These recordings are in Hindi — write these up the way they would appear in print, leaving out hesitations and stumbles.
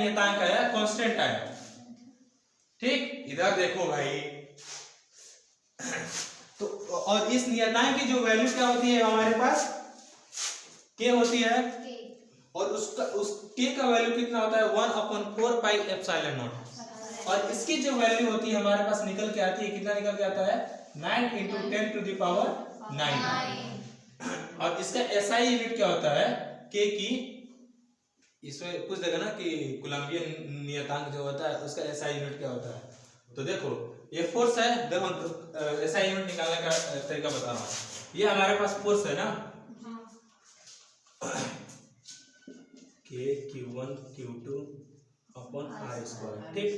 नियतांक आया, कांस्टेंट आया। ठीक, इधर देखो भाई। तो और इस नियतांक की जो वैल्यू क्या होती है हमारे पास, के होती है, और उस के का वैल्यू कितना होता है 1/4 पाई एप्सिलॉन नॉट। और इसकी जो वैल्यू होती है हमारे पास निकल के आती है, कितना निकल के आता है 9 × 10⁹ और इसका एसआई यूनिट क्या होता है के की, इसमें पूछ देगा ना कि कूलम्बियन नियतांक जो होता है उसका एसआई यूनिट क्या होता है। तो देखो ये फोर्स है, देखो एसआई यूनिट निकालने का तरीका बता रहा हूँ। ये हमारे पास फोर्स है ना, के Q1 Q2 अपॉन R²। ठीक,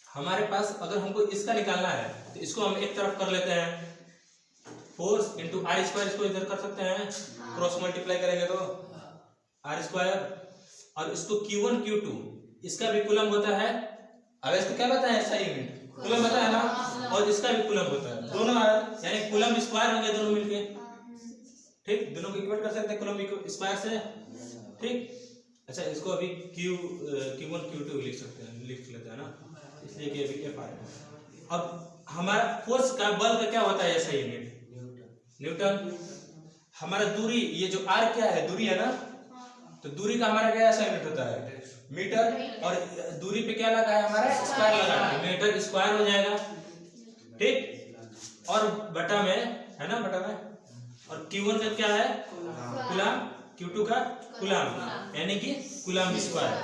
हमारे पास अगर हमको इसका निकालना है तो इसको हम एक तरफ कर लेते हैं, फोर्स इंटू R², इसको इधर कर सकते हैं, क्रॉस मल्टीप्लाई करेंगे तो R², और इसको Q1 Q2 इसका भी कूलम होता है। अब इसको क्या बताया ऐसा यूनिट कूलम बताया ना, और इसका भी कूलम होता है, दोनों यानी कूलम स्क्वायर होंगे दोनों मिलके। ठीक, दोनों को इक्वेट कर सकते हैं कूलम स्क्वायर से। ठीक, अच्छा इसको अभी Q1 Q2 लिख सकते हैं, लिख लेते हैं ना, इसलिए कि अभी F आया। अब हमारा फोर्स का बल का क्या होता है ऐसा यूनिट न्यूटन। हमारा दूरी, ये जो R क्या है, दूरी है ना, तो दूरी का हमारा क्या ऐसा यूनिट होता है मीटर, और दूरी पे क्या लगा है हमारा स्क्वायर लगा है, मीटर स्क्वायर हो जाएगा। ठीक, और बटा में है ना, बटा में, और Q1 का क्या है कूलम, Q2 का कूलम, यानी कि कूलम स्क्वायर।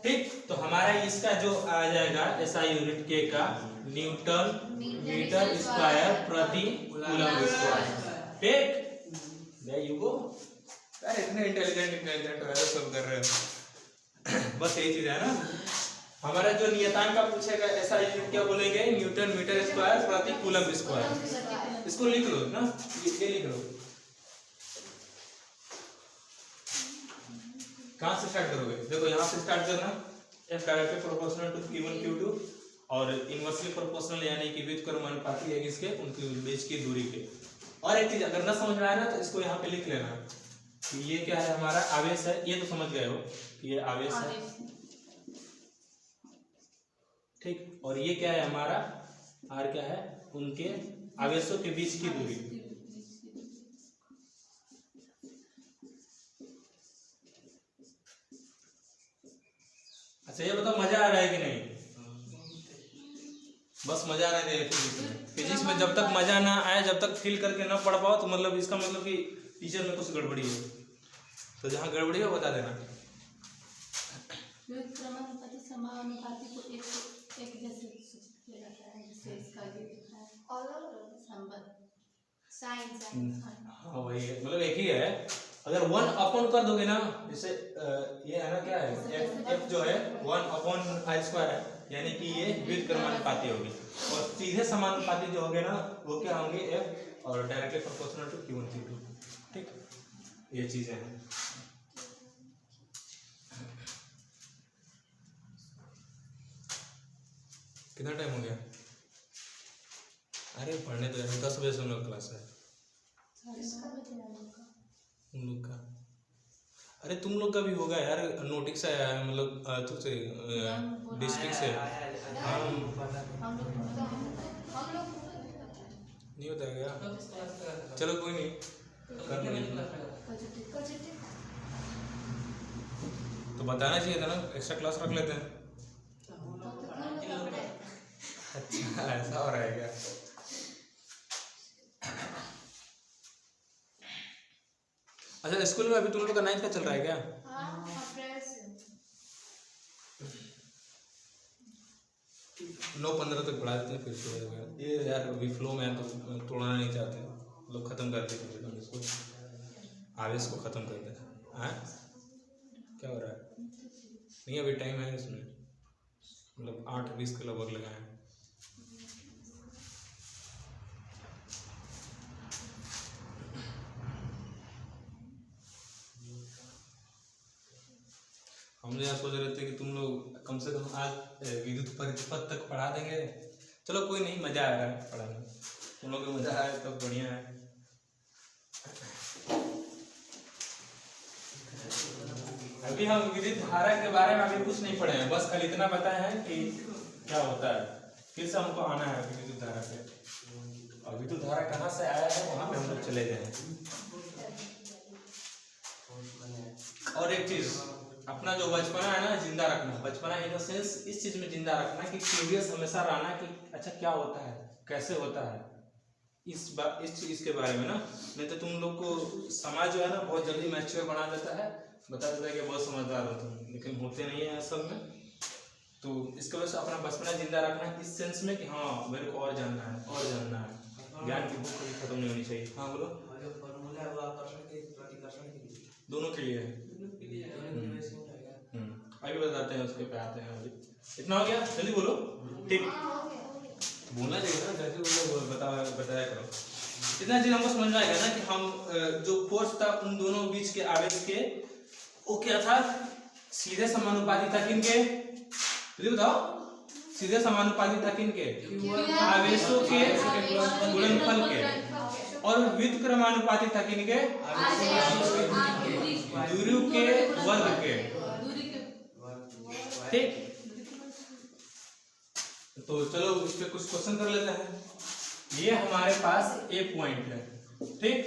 ठीक, तो हमारा इसका जो आ जाएगा ऐसा यूनिट के का न्यूटन मीटर स्क्वायर प्रति कूलम स्क्वायर। ठीक, there you go। यार इतने इंटेलिजेंट वैसे सब कर रहे हो। बस यही चीज है ना, हमारा जो नियतांक का पूछेगा ऐसा यूनिट क्या बोलेंगे, न्यूटन मीटर स्क्वायर प्रति कूलम स्क्वायर। इसको लिख लो ना, ये लिख लो। कहां से स्टार्ट करोगे, देखो यहां से स्टार्ट करना, F directly proportional to Q1 Q2 और इनवर्सली प्रोपोर्शनल यानी कि व्युत्क्रमानुपाती है किसके, उनके बीच की दूरी के। और एक चीज अगर ना समझ में आए ना तो इसको यहाँ पे लिख लेना कि ये क्या है हमारा आवेश है, ये तो समझ गए हो कि ये आवेश है। ठीक, और ये क्या है हमारा R क्या है, उनके आवेशों के बीच की दूरी। अच्छा ये बताओ मजा आ रहा है कि नहीं, बस मजा आना चाहिए फिजिक्स में। फिजिक्स में जब तक मजा ना आए, जब तक फील करके ना पढ़ पाओ तो मतलब इसका मतलब कि टीचर में कुछ गड़बड़ी है। तो जहाँ गड़बड़ी हो बता देना। समानुपाती को एक जैसे किया जाता है, जिससे इसका हाँ वही है, मतलब एक ही है। अगर 1 कर दोगे ना, जैसे ये है ना क्या है F जो है 1/r² है, यानी कि ये व्युत्क्रमानुपाती होगी, और सीधे समानुपाती जो होंगे ना वो क्या होंगे F और directly proportional to Q1 Q2। ठीक, ये चीजें हैं। कितना टाइम हो गया, अरे पढ़ने तो 10 बजे से हम लोग क्लास है तुम लोग का। अरे तुम लोग का भी होगा यार, नोटिस आया है, मतलब तुझसे डिस्ट्रिक्ट से। हाँ नहीं होता है क्या, चलो कोई नहीं कर लेंगे। तो बताना चाहिए था ना, एक्स्ट्रा क्लास रख लेते हैं। अच्छा ऐसा हो रहा है क्या। अच्छा स्कूल में अभी तुम लोग का 9th का चल रहा है क्या। 9-15 तक पढ़ा देते हैं फिर शुरू हो गया। ये यार अभी फ्लो में है तो तोड़ना नहीं चाहते, लोग खत्म कर देते हैं इसको, आवेश को खत्म कर देते हैं। हाँ क्या हो रहा है, नहीं अभी टाइम है इसमें, मतलब 8:20 के लगभग लगा है। हम लोग सोच रहे थे कि तुम लोग कम से कम आज विद्युत परिपथ तक पढ़ा देंगे। चलो कोई नहीं, मजा आ रहा है पढ़ाने, तुम लोग को मजा आए तो बढ़िया है। अभी हम विद्युत धारा के बारे में अभी कुछ नहीं पढ़े हैं, बस खाली इतना बताए हैं कि क्या होता है। फिर से हमको आना है विद्युत धारा पे, और विद्युत धारा कहाँ से आया है वहां पे हम लोग चले गए हैं। और एक चीज, अपना जो बचपना है ना जिंदा रखना, बचपना इन द सेंस इस चीज में जिंदा रखना कि क्यूरियस हमेशा रहना कि अच्छा क्या होता है, कैसे होता है, इस चीज के बारे में ना। नहीं तो तुम लोग को समाज जो है ना बहुत जल्दी मैच्योर बना देता है, बता देता है कि बहुत समझदार हो तुम, लेकिन होते नहीं है असल में। तो इसके वजह से अपना बचपना जिंदा रखना है इस सेंस में कि हाँ मेरे को और जानना है, और जानना है, ज्ञान की भूख कभी खत्म नहीं होनी चाहिए। हाँ बोलो। फॉर्मूला है वो आकर्षण के प्रतिकर्षण के लिए, दोनों के लिए है। अभी बताते हैं, उसके पे आते हैं। अभी इतना हो गया, जल्दी बोलो। ठीक, बोलना चाहिए ना, जैसे बोलो बताया करो। इतना चीज हमको समझ में आएगा ना कि हम जो फोर्स था उन दोनों बीच के आवेश के वो क्या था, सीधे समानुपाती था। किनके, जल्दी बताओ। सीधे समानुपाती था किनके, आवेशों के गुणनफल के। और व्युत्क्रमानुपाती था किनके, दूरियों के वर्ग के। ठीक, तो चलो इस पे कुछ क्वेश्चन कर लेते हैं। ये हमारे पास ए पॉइंट है, ठीक।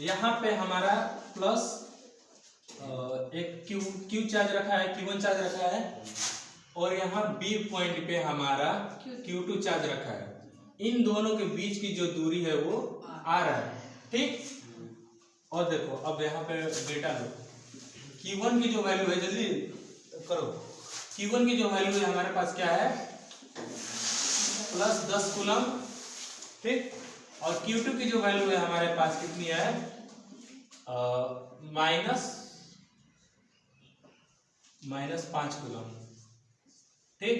यहाँ पे हमारा प्लस एक क्यू चार्ज रखा है, Q1 चार्ज रखा है, और यहाँ बी पॉइंट पे हमारा Q2 चार्ज रखा है। इन दोनों के बीच की जो दूरी है वो R है, ठीक। और देखो अब यहाँ पे डेटा लो, Q1 की जो वैल्यू है, जल्दी करो। Q1 की जो वैल्यू है हमारे पास क्या है, प्लस 10 कूलम, ठीक। और Q2 की जो वैल्यू है हमारे पास कितनी है, माइनस 5 कूलम, ठीक।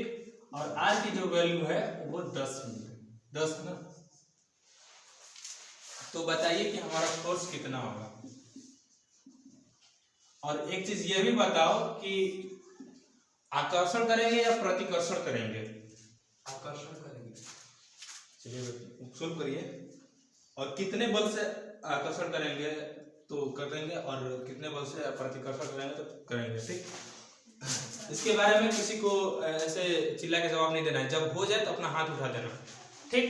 और R की जो वैल्यू है वो 10 ना। तो बताइए कि हमारा फोर्स कितना होगा। और एक चीज ये भी बताओ कि आकर्षण करेंगे या प्रतिकर्षण करेंगे। आकर्षण करेंगे। चलिए शुरू करिए। और कितने बल से आकर्षण करेंगे तो कर देंगे, और कितने बल से प्रतिकर्षण करेंगे तो करेंगे, ठीक। इसके बारे में किसी को ऐसे चिल्ला के जवाब नहीं देना है, जब हो जाए तो अपना हाथ उठा देना, ठीक।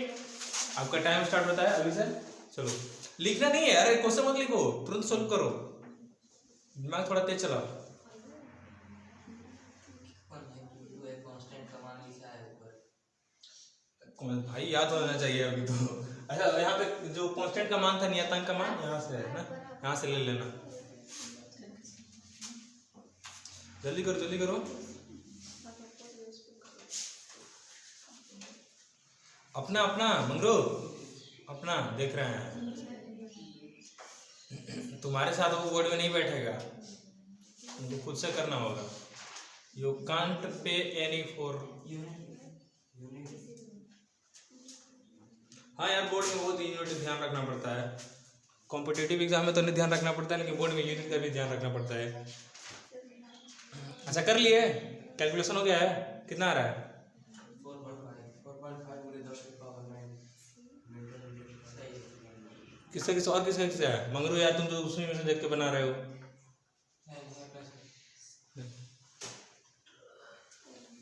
आपका टाइम स्टार्ट होता है अभी से। चलो, लिखना नहीं है, अरे क्वेश्चन मत लिखो, तुरंत सोल्व करो, दिमाग थोड़ा तेज चलाओ। भाई याद होना चाहिए अभी तो। अच्छा, यहाँ पे जो कांस्टेंट का मान था, नियतांक का मान यहाँ से है ना, यहाँ से ले लेना। जल्दी करो जल्दी करो। अपना अपना मंगरू, अपना देख रहे हैं। तुम्हारे साथ वो बोर्ड में नहीं बैठेगा, तुमको खुद से करना होगा। You can't pay any for. हाँ यार, बोर्ड में बहुत यूनिट ध्यान रखना पड़ता है। कॉम्पिटिटिव एग्जाम में तो नहीं ध्यान रखना पड़ता है, लेकिन बोर्ड में यूनिट का भी ध्यान रखना पड़ता है। अच्छा कर लिए, कैलकुलेशन हो गया है, कितना आ रहा है? 4.5 किससे और किससे है? मंगरू यार, तुम तो उसी में से देख के बना रहे हो।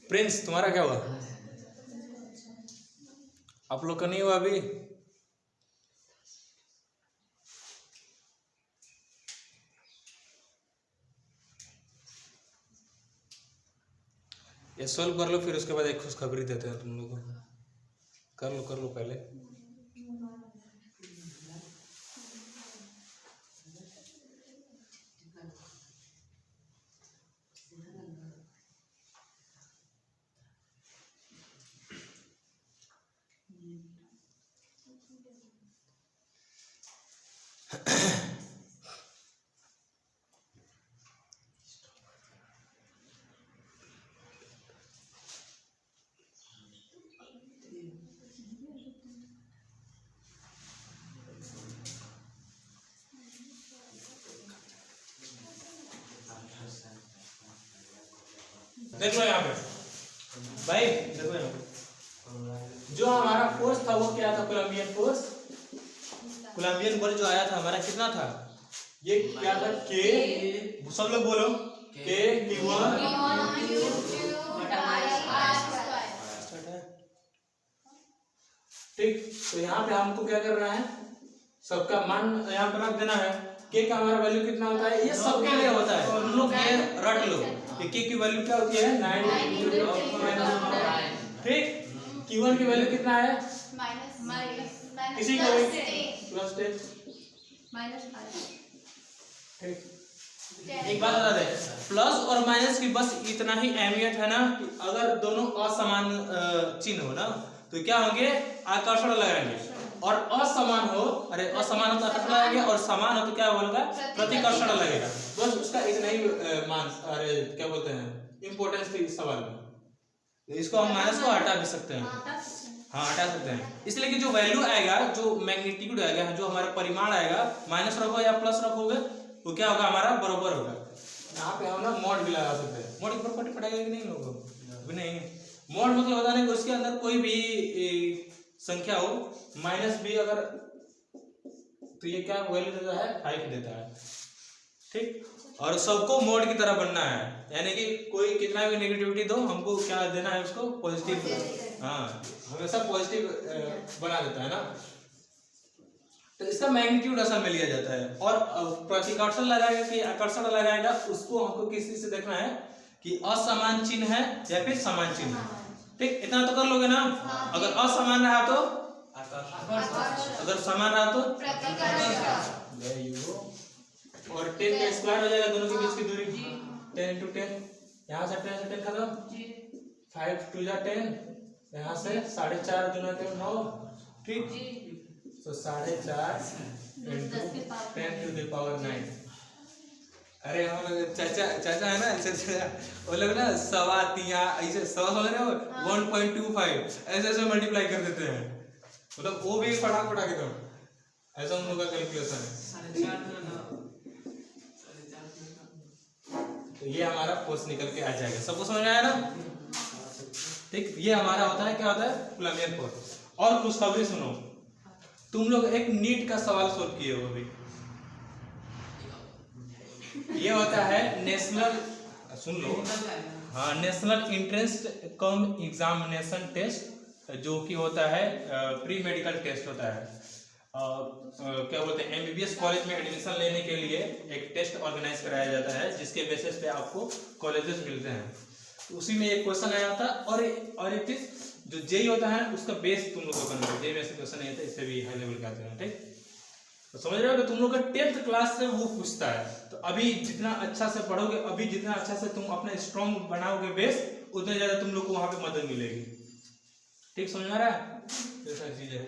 प्रिंस, तुम्हारा क्या हुआ? आप लोग का नहीं हुआ अभी? ये सोल्व कर लो, फिर उसके बाद एक खुशखबरी देते हैं तुम लोगों को। कर लो पहले। देखो यहाँ पे भाई, देखो यहाँ पे जो हमारा फोर्स था वो क्या था? Colombian force. कोलंबियन बल जो आया था हमारा कितना था? ये क्या था? के, सब लोग बोलो। K Q1 ठीक। तो यहाँ पे हमको क्या करना है, सबका मान यहाँ पर रख देना है। K का हमारा वैल्यू कितना होता है, ये सबके लिए होता है, तुम लोग ये रट लो कि K की वैल्यू क्या होती है 9 ठीक। Q1 की वैल्यू कितना है, किसी को +10 ठीक। एक बात बता दे, प्लस और माइनस की बस इतना ही अहमियत है ना कि अगर दोनों असमान चिन्ह हो ना तो क्या होंगे, आकर्षण लगाएंगे, और असमान हो, अरे असमान हो तो आकर्षण लगाएंगे, और समान हो तो क्या बोलेगा, प्रतिकर्षण लगेगा। बस उसका इतना ही मान, अरे क्या बोलते हैं, इंपॉर्टेंस थी इस सवाल में। तो इसको हम माइनस को हटा भी सकते हैं, हाँ हटा सकते हैं, इसलिए कि जो वैल्यू आएगा, जो मैग्नीट्यूड आएगा, जो हमारा परिमाण आएगा, माइनस रखो या प्लस रखोगे तो क्या होगा, हमारा बराबर होगा। यहाँ पे हम ना मॉड भी लगा सकते हैं, मॉड की प्रॉपर्टी पढ़ाएगा कि नहीं लोगों को, नहीं। मॉड मतलब होता है कि उसके अंदर कोई भी संख्या हो, माइनस भी अगर, तो ये क्या वैल्यू देता है, 5 देता है ठीक। और सबको मोड की तरह बनना है, यानी कि कोई कितना भी नेगेटिविटी दो, हमको क्या देना है, उसको पॉजिटिव, हाँ हमेशा पॉजिटिव बना देता है ना। तो इसका मैग्नीट्यूड ऐसा में लिया जाता है, और प्रतिकर्षण लगाएगा कि आकर्षण लगाएगा, उसको हमको किस चीज से देखना है कि असमान चिन्ह है या फिर समान चिन्ह है ठीक। इतना तो कर लोगे ना। अगर असमान रहा तो अगर समान रहा तो और 10 का स्क्वायर हो जाएगा, दोनों के बीच की दूरी 10 × 10, यहाँ से 10 से 10 खत्म, 5 × 2 = 10, यहाँ से 4.5 दूना 9 ठीक। तो 4.5 × 10⁻⁹ अरे हम लोग चाचा है ना, चाचा वो लोग ना सवातिया ऐसे समझ रहे हो, 1.25 ऐसे ऐसे मल्टीप्लाई कर देते हैं, मतलब वो भी पढ़ा के दो, ऐसा हम लोग का कैलकुलेशन है। तो ये हमारा फोर्स निकल के आ जाएगा, सबको समझ में आया ना ठीक। ये हमारा होता है, क्या होता है, कूलम्बियन फोर्स। और खुशखबरी सुनो, तुम लोग एक नीट का सवाल सोल्व किए हो अभी, ये होता है नेशनल, सुन लो, हाँ नेशनल एंट्रेंस कम एग्जामिनेशन टेस्ट, जो कि होता है प्री मेडिकल टेस्ट होता है, क्या बोलते हैं, MBBS कॉलेज में एडमिशन लेने के लिए एक टेस्ट ऑर्गेनाइज कराया जाता है, जिसके बेसिस पे आपको कॉलेजेस मिलते हैं। तो उसी में एक क्वेश्चन आया था, और एक चीज जो जेई होता है उसका बेस तुम लोग को करना है, जेई में से क्वेश्चन नहीं आता, इससे भी हाई लेवल का आते हैं ठीक। तो समझ रहे हो कि तुम लोग का 10th क्लास से वो पूछता है, तो अभी जितना अच्छा से पढ़ोगे, अभी जितना अच्छा से तुम अपना स्ट्रॉन्ग बनाओगे बेस, उतना ज्यादा तुम लोग को वहां पे मदद मिलेगी ठीक। समझ में आ रहा है, ये सारी चीजें है।